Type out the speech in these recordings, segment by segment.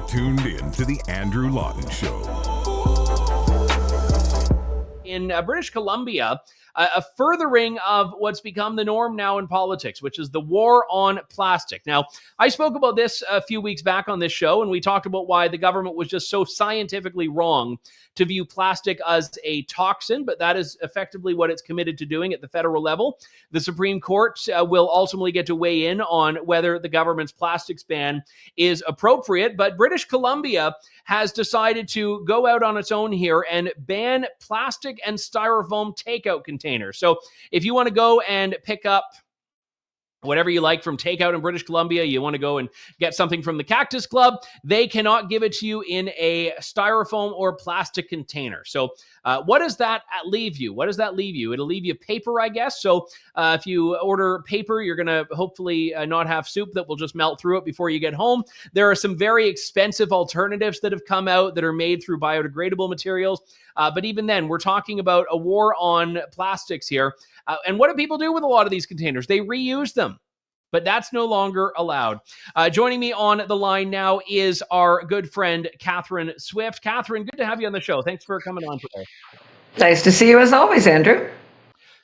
tuned in to the Andrew Lawton Show. In British Columbia, a furthering of what's become the norm now in politics, which is the war on plastic. Now, I spoke about this a few weeks back on this show, and we talked about why the government was just so scientifically wrong to view plastic as a toxin, but that is effectively what it's committed to doing at the federal level. The Supreme Court will ultimately get to weigh in on whether the government's plastics ban is appropriate, but British Columbia has decided to go out on its own here and ban plastic and styrofoam takeout containers. So if you want to go and pick up whatever you like from takeout in British Columbia, you want to go and get something from the Cactus Club, they cannot give it to you in a styrofoam or plastic container. So what does that leave you? What does that leave you? It'll leave you paper, I guess. So if you order paper, you're going to hopefully not have soup that will just melt through it before you get home. There are some very expensive alternatives that have come out that are made through biodegradable materials. But even then, we're talking about a war on plastics here. And what do people do with a lot of these containers? They reuse them, but that's no longer allowed. Joining me on the line now is our good friend, Catherine Swift. Catherine, good to have you on the show. Thanks for coming on today. Nice to see you as always, Andrew.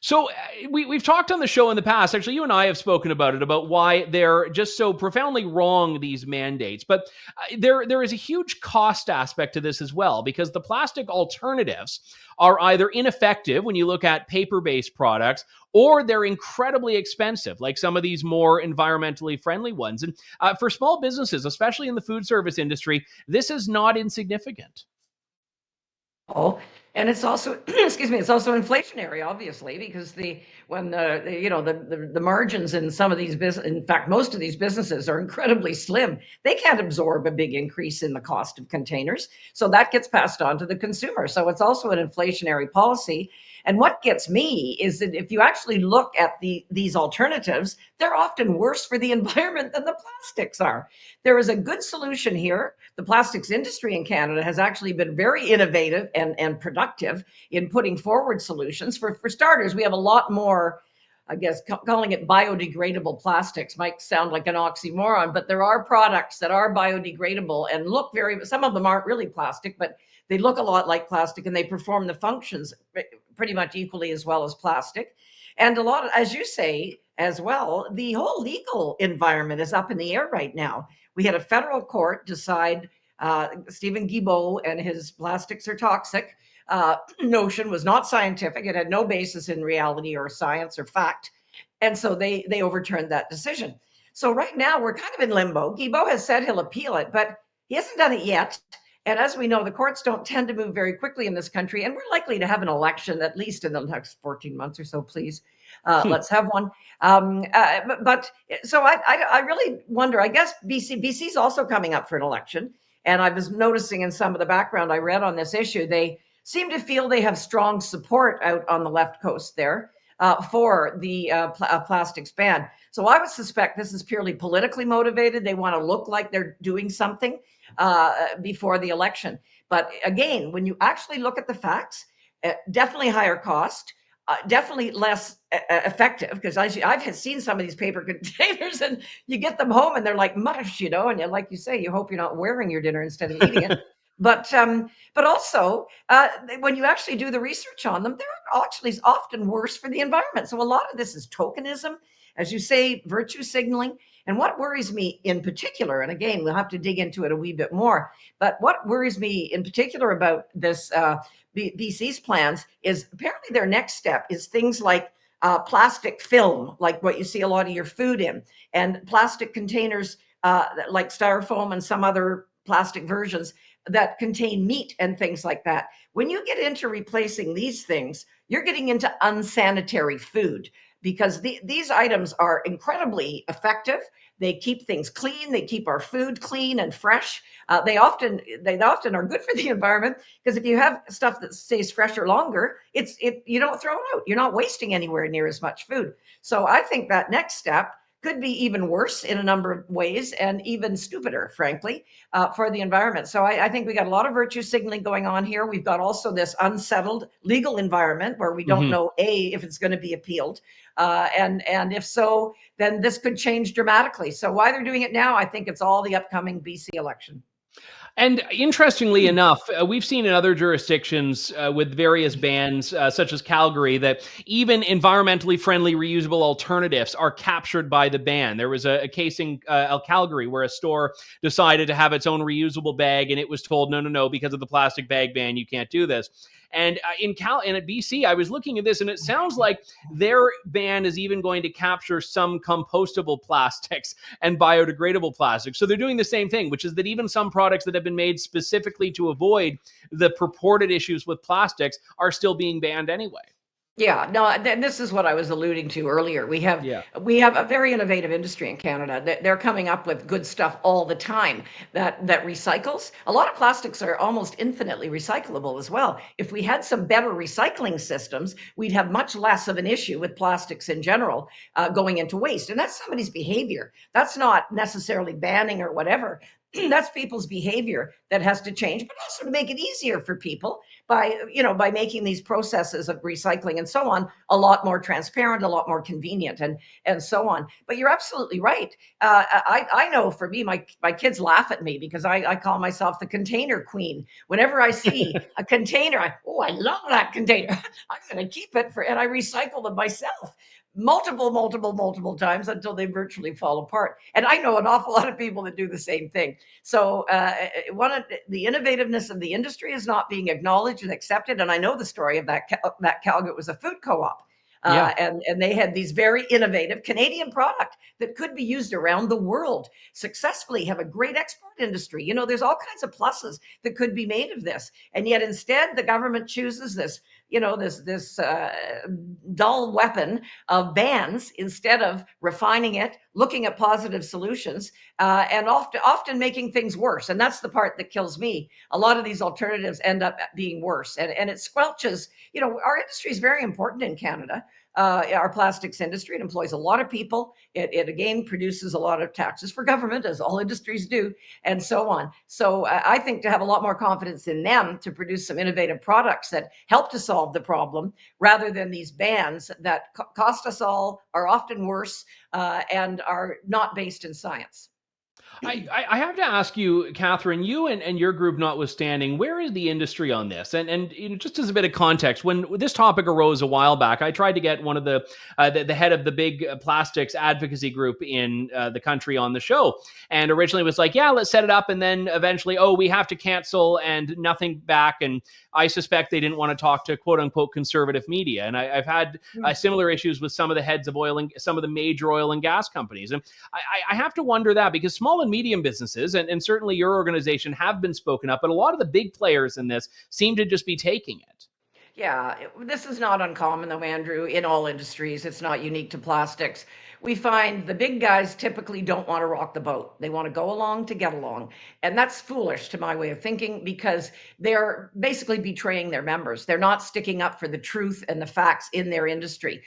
So we've talked on the show in the past. Actually, you and I have spoken about it, about why they're just so profoundly wrong, these mandates. But there is a huge cost aspect to this as well, because the plastic alternatives are either ineffective when you look at paper-based products, or they're incredibly expensive, like some of these more environmentally friendly ones. And for small businesses, especially in the food service industry, this is not insignificant. Oh, and it's also, excuse me, it's also inflationary, obviously, because the margins in some of these in fact, most of these businesses are incredibly slim. They can't absorb a big increase in the cost of containers, so that gets passed on to the consumer. So it's also an inflationary policy. And what gets me is that if you actually look at these alternatives, they're often worse for the environment than the plastics are. There is a good solution here. The plastics industry in Canada has actually been very innovative and productive in putting forward solutions. For starters, we have a lot more, I guess, calling it biodegradable plastics might sound like an oxymoron, but there are products that are biodegradable and look some of them aren't really plastic, but they look a lot like plastic and they perform the functions pretty much equally as well as plastic. And a lot of, as you say as well, the whole legal environment is up in the air right now. We had a federal court decide Stephen Guilbeault and his plastics are toxic notion was not scientific. It had no basis in reality or science or fact. And so they overturned that decision. So right now we're kind of in limbo. Guilbeault has said he'll appeal it, but he hasn't done it yet. And as we know, the courts don't tend to move very quickly in this country. And we're likely to have an election, at least in the next 14 months or so, please. Let's have one. But so I really wonder, I guess BC's also coming up for an election. And I was noticing in some of the background I read on this issue, they seem to feel they have strong support out on the left coast there for the plastics ban. So I would suspect this is purely politically motivated. They want to look like they're doing something before the election. But again, when you actually look at the facts, definitely higher cost, definitely less effective, because I've seen some of these paper containers and you get them home and they're like mush, and like you say, you hope you're not wearing your dinner instead of eating it. But also, when you actually do the research on them, they're actually often worse for the environment. So a lot of this is tokenism, as you say, virtue signaling. And what worries me in particular, and again, we'll have to dig into it a wee bit more, but what worries me in particular about this BC's plans is apparently their next step is things like plastic film, like what you see a lot of your food in, and plastic containers like styrofoam and some other plastic versions that contain meat and things like that. When you get into replacing these things, you're getting into unsanitary food, because these items are incredibly effective. They keep things clean. They keep our food clean and fresh. They often are good for the environment, because if you have stuff that stays fresher longer, you don't throw it out. You're not wasting anywhere near as much food. So I think that next step could be even worse in a number of ways, and even stupider, frankly, for the environment. So I think we got a lot of virtue signaling going on here. We've got also this unsettled legal environment where we don't know, if it's going to be appealed. And if so, then this could change dramatically. So why they're doing it now, I think it's all the upcoming BC election. And interestingly enough, we've seen in other jurisdictions with various bans, such as Calgary, that even environmentally friendly reusable alternatives are captured by the ban. There was a case in Calgary where a store decided to have its own reusable bag, and it was told, no, no, no, because of the plastic bag ban, you can't do this. And and at BC, I was looking at this, and it sounds like their ban is even going to capture some compostable plastics and biodegradable plastics. So they're doing the same thing, which is that even some products that have been made specifically to avoid the purported issues with plastics are still being banned anyway. Yeah, no, this is what I was alluding to earlier. Yeah. We have a very innovative industry in Canada. They're coming up with good stuff all the time that recycles. A lot of plastics are almost infinitely recyclable as well. If we had some better recycling systems, we'd have much less of an issue with plastics in general going into waste. And that's somebody's behavior. That's not necessarily banning or whatever. That's people's behavior that has to change, but also to make it easier for people by making these processes of recycling and so on a lot more transparent, a lot more convenient, and so on. But you're absolutely right. I know for me, my kids laugh at me because I call myself the container queen. Whenever I see a container, I love that container. I'm going to keep it and I recycle them myself multiple times until they virtually fall apart. And I know an awful lot of people that do the same thing. So one of the innovativeness of the industry is not being acknowledged and accepted. And I know the story of that Calgary. It was a food co-op. Yeah. And they had these very innovative Canadian product that could be used around the world successfully, have a great export industry. There's all kinds of pluses that could be made of this. And yet instead the government chooses this, this dull weapon of bans instead of refining it, looking at positive solutions, and often making things worse. And that's the part that kills me. A lot of these alternatives end up being worse, and it squelches. Our industry is very important in Canada. Our plastics industry, it employs a lot of people. It again produces a lot of taxes for government, as all industries do, and so on. So I think to have a lot more confidence in them to produce some innovative products that help to solve the problem, rather than these bans that cost us all, are often worse, and are not based in science. I have to ask you, Catherine, you and your group notwithstanding, where is the industry on this? And just as a bit of context, when this topic arose a while back, I tried to get one of the head of the big plastics advocacy group in the country on the show, and originally was like, yeah, let's set it up, and then eventually, oh, we have to cancel, and nothing back. And I suspect they didn't want to talk to quote unquote conservative media. And I've had similar issues with some of the heads of some of the major oil and gas companies. And I have to wonder that, because small and medium businesses, and certainly your organization, have been spoken up, but a lot of the big players in this seem to just be taking it. Yeah, this is not uncommon though, Andrew, in all industries. It's not unique to plastics. We find the big guys typically don't want to rock the boat. They want to go along to get along. And that's foolish to my way of thinking, because they're basically betraying their members. They're not sticking up for the truth and the facts in their industry.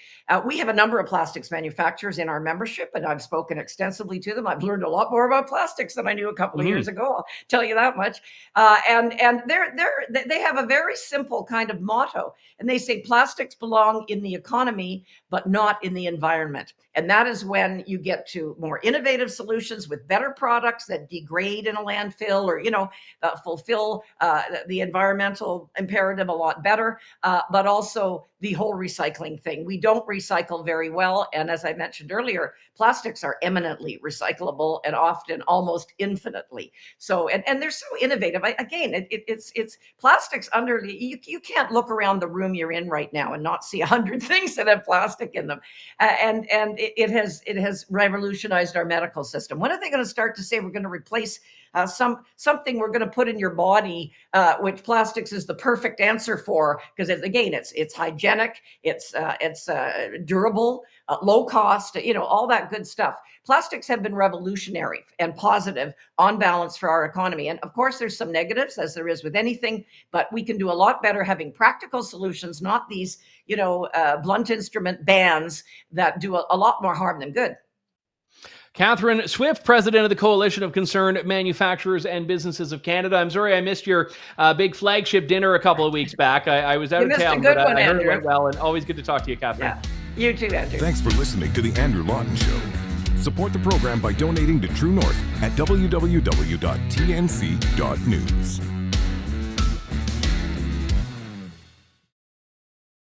We have a number of plastics manufacturers in our membership, and I've spoken extensively to them. I've learned a lot more about plastics than I knew a couple of years ago. I'll tell you that much. And they have a very simple kind of motto, and they say plastics belong in the economy, but not in the environment. And that is when you get to more innovative solutions with better products that degrade in a landfill, or fulfill the environmental imperative a lot better, but also the whole recycling thing. We don't recycle very well, and as I mentioned earlier, plastics are eminently recyclable, and often almost infinitely so. And they're so innovative. It's plastics under you can't look around the room you're in right now and not see 100 things that have plastic in them. And it has revolutionized our medical system. When are they going to start to say we're going to replace something we're going to put in your body, which plastics is the perfect answer for? Because it's hygienic, it's durable, low cost, all that good stuff. Plastics have been revolutionary and positive on balance for our economy. And of course, there's some negatives, as there is with anything, but we can do a lot better having practical solutions, not these, blunt instrument bans that do a lot more harm than good. Catherine Swift, president of the Coalition of Concerned Manufacturers and Businesses of Canada. I'm sorry I missed your big flagship dinner a couple of weeks back. I was out of town, but I heard it went well, and always good to talk to you, Catherine. Yeah, you too, Andrew. Thanks for listening to The Andrew Lawton Show. Support the program by donating to True North at www.tnc.news.